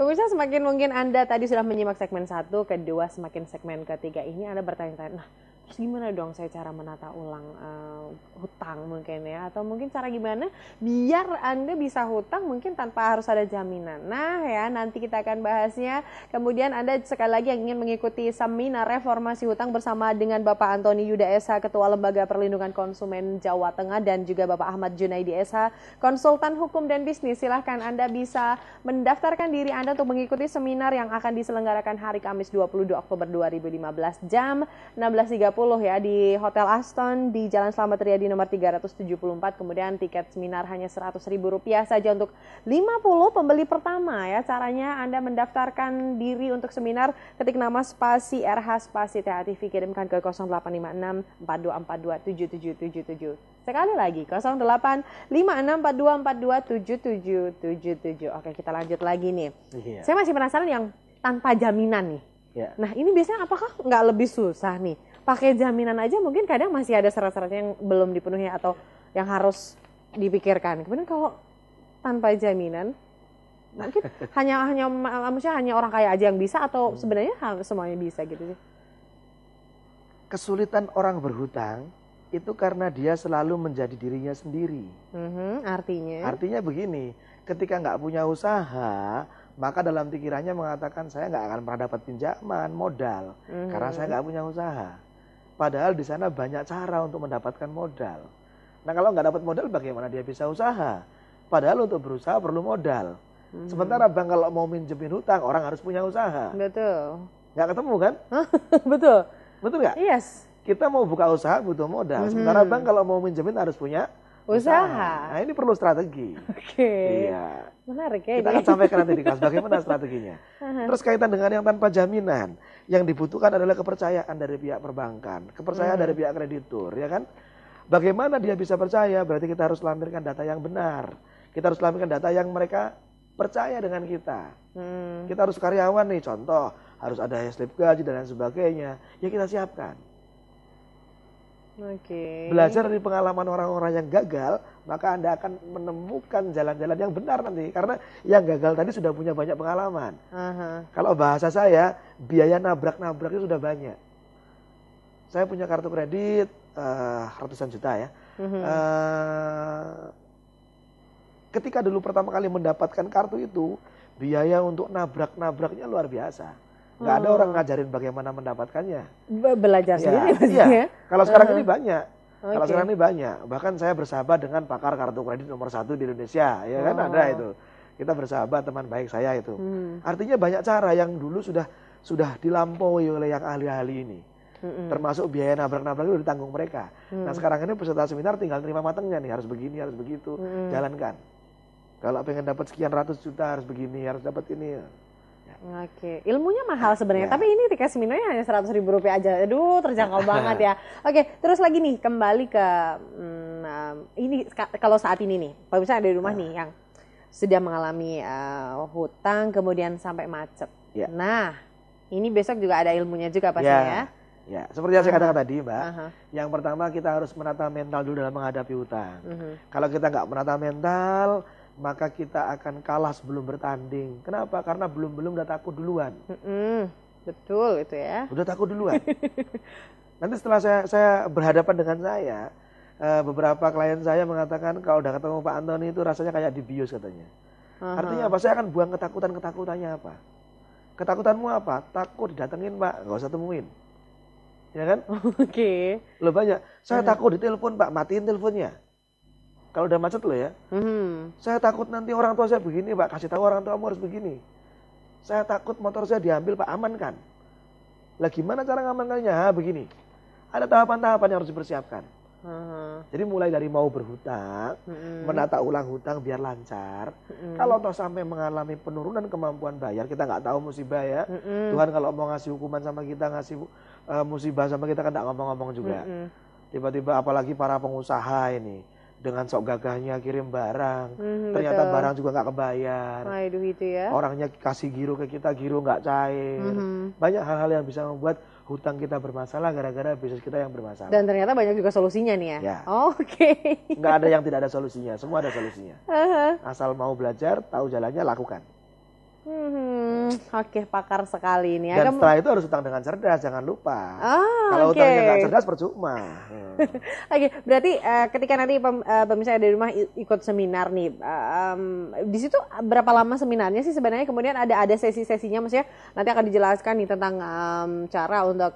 Pemirsa, semakin mungkin Anda tadi sudah menyimak segmen 1, kedua, semakin segmen ketiga ini Anda bertanya-tanya, nah terus gimana dong saya cara menata ulang hutang mungkin ya, atau mungkin cara gimana biar Anda bisa hutang mungkin tanpa harus ada jaminan. Nah ya, nanti kita akan bahasnya. Kemudian Anda sekali lagi yang ingin mengikuti seminar reformasi hutang bersama dengan Bapak Antoni Yuda SH, Ketua Lembaga Perlindungan Konsumen Jawa Tengah, dan juga Bapak Ahmad Junaidi SH, Konsultan Hukum dan Bisnis. Silahkan Anda bisa mendaftarkan diri Anda untuk mengikuti seminar yang akan diselenggarakan hari Kamis 22 Oktober 2015 jam 16.30 ya di Hotel Aston di Jalan Slamet Riyadi nomor 374. Kemudian tiket seminar hanya Rp100.000 saja untuk 50 pembeli pertama ya. Caranya Anda mendaftarkan diri untuk seminar, ketik nama spasi RH spasi THTV, kirimkan ke 0856 4242 7777. Sekali lagi 0856 4242 7777. Oke, kita lanjut lagi nih. Iya. Saya masih penasaran yang tanpa jaminan nih. Iya. Nah ini biasanya apakah nggak lebih susah nih? Pakai jaminan aja mungkin kadang masih ada syarat-syaratnya yang belum dipenuhi atau yang harus dipikirkan. Kemudian kalau tanpa jaminan mungkin hanya orang kaya aja yang bisa, atau sebenarnya semuanya bisa gitu sih? Kesulitan orang berhutang itu karena dia selalu menjadi dirinya sendiri. Artinya begini, ketika nggak punya usaha, maka dalam pikirannya mengatakan saya nggak akan pernah dapat pinjaman modal karena saya nggak punya usaha. Padahal di sana banyak cara untuk mendapatkan modal. Nah kalau nggak dapat modal, bagaimana dia bisa usaha? Padahal untuk berusaha perlu modal. Sementara bank kalau mau minjemin hutang, orang harus punya usaha. Betul. Nggak ketemu kan? Betul. Betul nggak? Yes. Kita mau buka usaha butuh modal. Sementara bank kalau mau minjemin harus punya usaha. Nah ini perlu strategi. Oke. Iya. Menarik ya. Kita akan sampaikan nanti di kelas bagaimana strateginya. Terus kaitan dengan yang tanpa jaminan, yang dibutuhkan adalah kepercayaan dari pihak perbankan, kepercayaan dari pihak kreditur, ya kan? Bagaimana dia bisa percaya? Berarti kita harus lampirkan data yang benar. Kita harus lampirkan data yang mereka percaya dengan kita. Kita harus karyawan nih, contoh harus ada slip gaji dan lain sebagainya. Ya kita siapkan. Belajar dari pengalaman orang-orang yang gagal, maka Anda akan menemukan jalan-jalan yang benar nanti. Karena yang gagal tadi sudah punya banyak pengalaman. Kalau bahasa saya, biaya nabrak-nabraknya sudah banyak. Saya punya kartu kredit ratusan juta ya. Ketika dulu pertama kali mendapatkan kartu itu, biaya untuk nabrak-nabraknya luar biasa. Nggak ada orang ngajarin bagaimana mendapatkannya. Belajar sendiri maksudnya? Iya. Kalau sekarang ini banyak. Kalau sekarang ini banyak. Bahkan saya bersahabat dengan pakar kartu kredit nomor 1 di Indonesia. Ya kan ada itu. Kita bersahabat, teman baik saya itu. Artinya banyak cara yang dulu sudah dilampaui oleh yang ahli-ahli ini. Termasuk biaya nabrak-nabrak itu ditanggung mereka. Nah sekarang ini peserta seminar tinggal terima matangnya nih. Harus begini, harus begitu. Jalankan. Kalau pengen dapat sekian ratus juta harus begini, harus dapat ini. Oke, ilmunya mahal sebenarnya, tapi ini tiket seminarnya hanya Rp100.000 aja. Aduh, terjangkau banget ya. Oke, terus lagi nih, kembali ke ini kalau saat ini nih, kalau misalnya ada di rumah nih yang sudah mengalami hutang kemudian sampai macet. Nah, ini besok juga ada ilmunya juga pastinya ya. Ya, seperti yang saya katakan tadi, Mbak. Yang pertama kita harus menata mental dulu dalam menghadapi hutang. Kalau kita nggak menata mental, maka kita akan kalah sebelum bertanding. Kenapa? Karena belum udah takut duluan. Betul itu ya. Udah takut duluan. Nanti setelah saya berhadapan dengan saya, beberapa klien saya mengatakan kalau udah ketemu Pak Antoni itu rasanya kayak dibius katanya. Artinya apa? Saya akan buang ketakutannya apa? Ketakutanmu apa? Takut didatengin Pak, nggak usah temuin. Ya kan? Loh banyak. Saya takut ditelepon Pak, matiin teleponnya. Kalau udah macet loh ya. Saya takut nanti orang tua saya begini Pak, kasih tahu orang tua kamu harus begini. Saya takut motor saya diambil Pak, amankan. Lah gimana cara ngamankannya? Begini. Ada tahapan-tahapan yang harus dipersiapkan. Jadi mulai dari mau berhutang, menata ulang hutang biar lancar. Kalau toh sampai mengalami penurunan kemampuan bayar, kita nggak tahu musibah ya. Tuhan kalau mau ngasih hukuman sama kita, ngasih musibah sama kita kan nggak ngomong-ngomong juga. Tiba-tiba apalagi para pengusaha ini. Dengan sok gagahnya kirim barang, ternyata barang juga nggak kebayar. Aduh itu ya. Orangnya kasih giro ke kita, giro nggak cair. Banyak hal-hal yang bisa membuat hutang kita bermasalah gara-gara bisnis kita yang bermasalah. Dan ternyata banyak juga solusinya nih ya. Nggak ada yang tidak ada solusinya, semua ada solusinya. Asal mau belajar, tahu jalannya, lakukan. Oke, pakar sekali ini. Dan setelah itu harus utang dengan cerdas, jangan lupa. Kalau Oke. utangnya nggak cerdas percuma. Oke, berarti ketika nanti pemirsa dari rumah ikut seminar nih, di situ berapa lama seminarnya sih sebenarnya? Kemudian ada sesi-sesinya, maksudnya nanti akan dijelaskan nih tentang cara untuk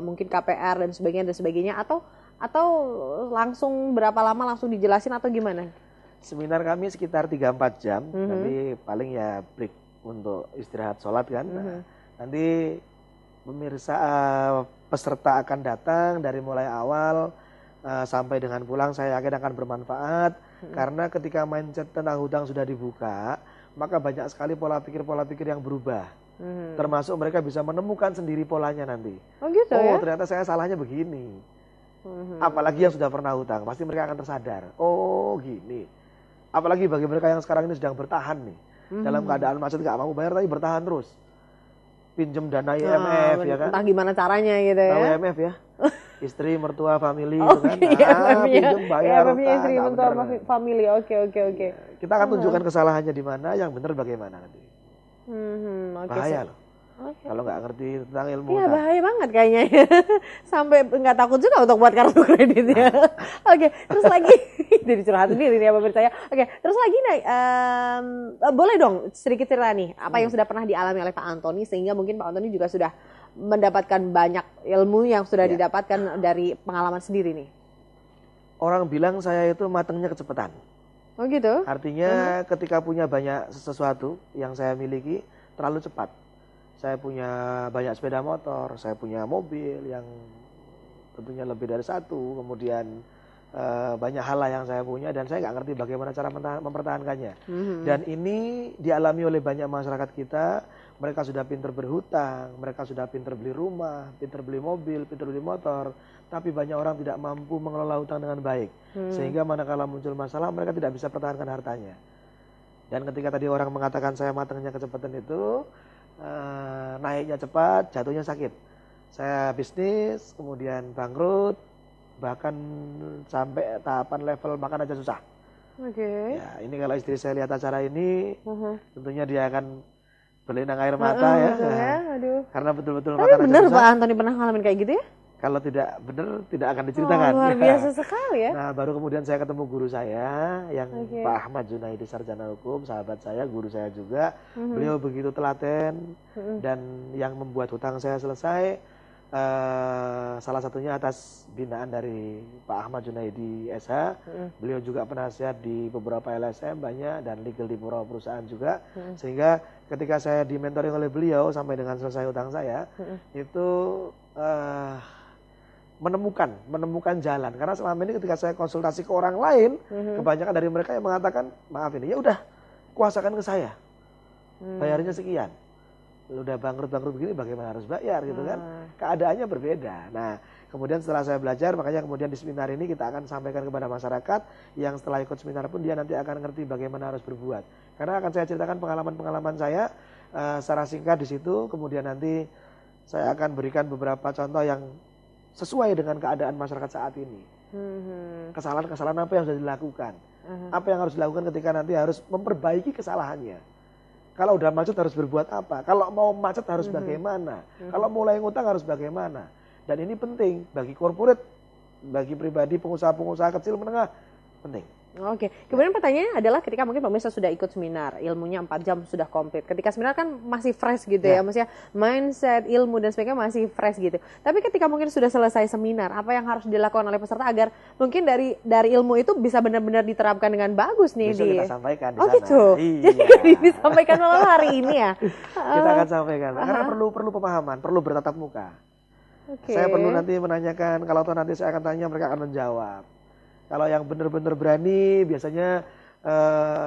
mungkin KPR dan sebagainya, atau langsung berapa lama langsung dijelasin atau gimana? Seminar kami sekitar 3-4 jam, tapi paling ya break untuk istirahat sholat kan. Nanti pemirsa peserta akan datang dari mulai awal sampai dengan pulang, saya yakin akan bermanfaat. Karena ketika mindset tentang hutang sudah dibuka, maka banyak sekali pola pikir yang berubah. Termasuk mereka bisa menemukan sendiri polanya nanti. Oh gitu ya? Ternyata saya salahnya begini. Apalagi yang sudah pernah hutang, pasti mereka akan tersadar. Oh gini. Apalagi bagi mereka yang sekarang ini sedang bertahan nih. Dalam keadaan macet gak mau bayar tapi bertahan terus. Pinjem dana IMF ya kan. Entah gimana caranya gitu ya. Tahu IMF ya? Istri, mertua, family Oke, gitu kan. pinjem bayar. istri, mertua, family. Oke. Kita akan tunjukkan kesalahannya di mana, yang benar bagaimana nanti. Bahaya loh. Kalau nggak ngerti tentang ilmu. Iya, bahaya banget kayaknya ya. Sampai nggak takut juga untuk buat kartu kredit ya. Oke, terus lagi jadi curhat sendiri nih apa percaya. Oke, terus lagi nih boleh dong sedikit cerita nih apa yang sudah pernah dialami oleh Pak Antoni sehingga mungkin Pak Antoni juga sudah mendapatkan banyak ilmu yang sudah didapatkan dari pengalaman sendiri nih. Orang bilang saya itu matangnya kecepatan. Oh gitu? Artinya ketika punya banyak sesuatu yang saya miliki terlalu cepat. Saya punya banyak sepeda motor, saya punya mobil yang tentunya lebih dari satu, kemudian banyak hal yang saya punya dan saya nggak ngerti bagaimana cara mempertahankannya. Dan ini dialami oleh banyak masyarakat kita, mereka sudah pinter berhutang, mereka sudah pinter beli rumah, pinter beli mobil, pinter beli motor, tapi banyak orang tidak mampu mengelola hutang dengan baik. Sehingga manakala muncul masalah mereka tidak bisa pertahankan hartanya. Dan ketika tadi orang mengatakan saya matangnya kecepatan itu, naiknya cepat, jatuhnya sakit. Saya bisnis, kemudian bangkrut, bahkan sampai tahapan level makan aja susah. Oke. Ya, ini kalau istri saya lihat acara ini, tentunya dia akan berlinang air mata ya. Aduh. Karena betul-betul Tapi makan aja bener susah. Pak Antoni pernah ngalamin kayak gitu ya? Kalau tidak benar tidak akan diceritakan. Luar biasa sekali ya. Nah, baru kemudian saya ketemu guru saya yang Pak Ahmad Junaidi, sarjana hukum, sahabat saya, guru saya juga. Beliau begitu telaten dan yang membuat hutang saya selesai salah satunya atas binaan dari Pak Ahmad Junaidi SH. Beliau juga penasihat di beberapa LSM banyak dan legal di beberapa perusahaan juga. Sehingga ketika saya dimentoring oleh beliau sampai dengan selesai hutang saya, itu menemukan jalan. Karena selama ini ketika saya konsultasi ke orang lain, kebanyakan dari mereka yang mengatakan, maaf ini, ya udah kuasakan ke saya, bayarnya sekian. Udah bangkrut begini, bagaimana harus bayar gitu kan? Keadaannya berbeda. Nah, kemudian setelah saya belajar, makanya kemudian di seminar ini kita akan sampaikan kepada masyarakat yang setelah ikut seminar pun dia nanti akan ngerti bagaimana harus berbuat. Karena akan saya ceritakan pengalaman-pengalaman saya secara singkat di situ, kemudian nanti saya akan berikan beberapa contoh yang sesuai dengan keadaan masyarakat saat ini. Kesalahan-kesalahan apa yang sudah dilakukan. Apa yang harus dilakukan ketika nanti harus memperbaiki kesalahannya. Kalau udah macet harus berbuat apa. Kalau mau macet harus bagaimana. Kalau mulai ngutang harus bagaimana. Dan ini penting bagi corporate, bagi pribadi, pengusaha-pengusaha kecil menengah, penting. Oke, kemudian pertanyaannya adalah ketika mungkin pemirsa sudah ikut seminar, ilmunya 4 jam sudah komplit. Ketika seminar kan masih fresh gitu ya, maksudnya mindset, ilmu dan sebagainya masih fresh gitu. Tapi ketika mungkin sudah selesai seminar, apa yang harus dilakukan oleh peserta agar mungkin dari ilmu itu bisa benar-benar diterapkan dengan bagus nih Besok kita sampaikan di sana. Gitu. Iya. Jadi disampaikan malam hari ini ya. Kita akan sampaikan. Karena perlu pemahaman, perlu bertatap muka. Saya perlu nanti menanyakan, kalau toh nanti saya akan tanya mereka akan menjawab. Kalau yang benar-benar berani, biasanya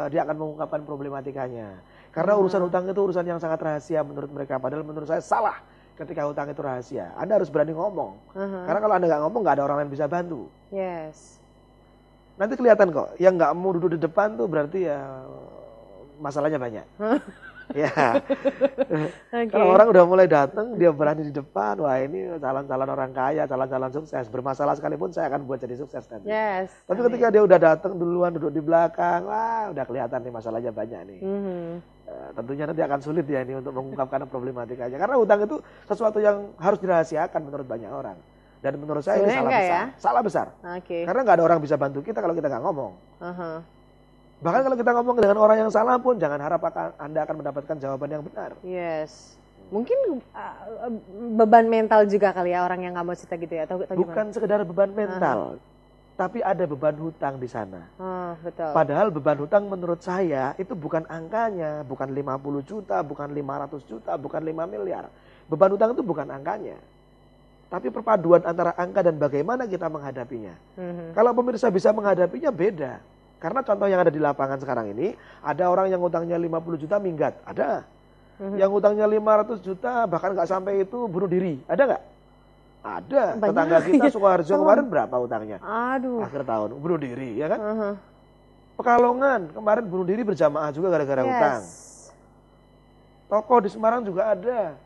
dia akan mengungkapkan problematikanya. Karena urusan hutang itu urusan yang sangat rahasia menurut mereka. Padahal menurut saya salah ketika hutang itu rahasia. Anda harus berani ngomong. Karena kalau Anda nggak ngomong, nggak ada orang lain bisa bantu. Yes. Nanti kelihatan kok, yang nggak mau duduk di depan tuh berarti ya masalahnya banyak. Ya. Kalau orang udah mulai datang, dia berani di depan, wah ini calon-calon orang kaya, calon-calon sukses. Bermasalah sekalipun saya akan buat jadi sukses nanti. Yes. Tapi ketika dia udah datang duluan, duduk di belakang, wah udah kelihatan nih masalahnya banyak nih. tentunya nanti akan sulit ya ini untuk mengungkapkan problematikanya. Karena hutang itu sesuatu yang harus dirahasiakan menurut banyak orang. Dan menurut saya ini salah besar. Ya? Salah besar. Karena nggak ada orang bisa bantu kita kalau kita nggak ngomong. Bahkan kalau kita ngomong dengan orang yang salah pun, jangan harap Anda akan mendapatkan jawaban yang benar. Yes. Mungkin beban mental juga kali ya orang yang nggak mau cerita gitu ya? Atau bukan sekedar beban mental. Tapi ada beban hutang di sana. Betul. Padahal beban hutang menurut saya itu bukan angkanya, bukan 50 juta, bukan 500 juta, bukan 5 miliar. Beban hutang itu bukan angkanya. Tapi perpaduan antara angka dan bagaimana kita menghadapinya. Kalau pemirsa bisa menghadapinya beda. Karena contoh yang ada di lapangan sekarang ini, ada orang yang hutangnya 50 juta minggat, ada. Yang hutangnya 500 juta bahkan nggak sampai itu bunuh diri, ada nggak? Ada. Banyak. Tetangga kita Sukoharjo kemarin berapa hutangnya? Aduh. Akhir tahun bunuh diri, ya kan? Pekalongan kemarin bunuh diri berjamaah juga gara-gara hutang. Toko di Semarang juga ada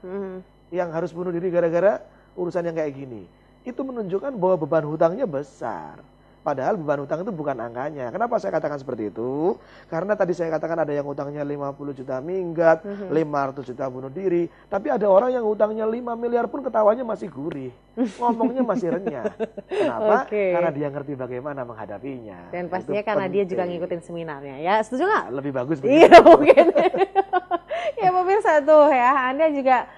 yang harus bunuh diri gara-gara urusan yang kayak gini. Itu menunjukkan bahwa beban hutangnya besar. Padahal beban hutang itu bukan angkanya. Kenapa saya katakan seperti itu? Karena tadi saya katakan ada yang hutangnya 50 juta minggat, 500 juta bunuh diri. Tapi ada orang yang hutangnya 5 miliar pun ketawanya masih gurih. Ngomongnya masih renyah. Kenapa? Karena dia ngerti bagaimana menghadapinya. Dan pastinya karena dia juga ngikutin seminarnya. Ya, setuju nggak? Lebih bagus begitu. Iya, mungkin. Ya pemirsa tuh ya, Anda juga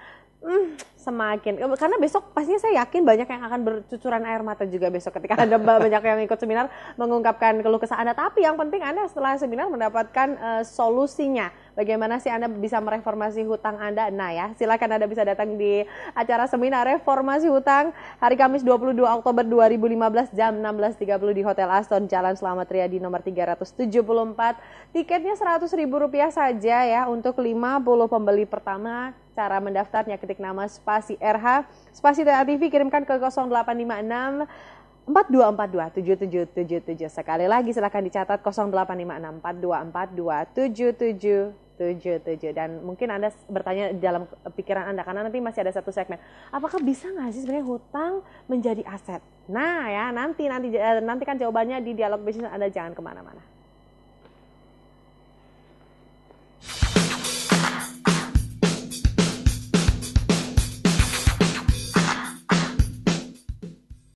semakin, karena besok pastinya saya yakin banyak yang akan bercucuran air mata juga besok ketika Anda banyak yang ikut seminar mengungkapkan keluh kesah Anda. Tapi yang penting Anda setelah seminar mendapatkan solusinya. Bagaimana sih Anda bisa mereformasi hutang Anda? Nah ya, silakan Anda bisa datang di acara seminar reformasi hutang hari Kamis 22 Oktober 2015 jam 16.30 di Hotel Aston Jalan Slamet Riyadi nomor 374. Tiketnya Rp100.000 saja ya untuk 50 pembeli pertama. Cara mendaftarnya ketik nama spasi RH, spasi TA TV, kirimkan ke 0856 4242 7777. Sekali lagi silakan dicatat 0856 4242 7777. Dan mungkin Anda bertanya dalam pikiran Anda, karena nanti masih ada satu segmen. Apakah bisa nggak sih sebenarnya hutang menjadi aset? Nah ya, nanti kan jawabannya di Dialog Bisnis. Anda jangan kemana-mana.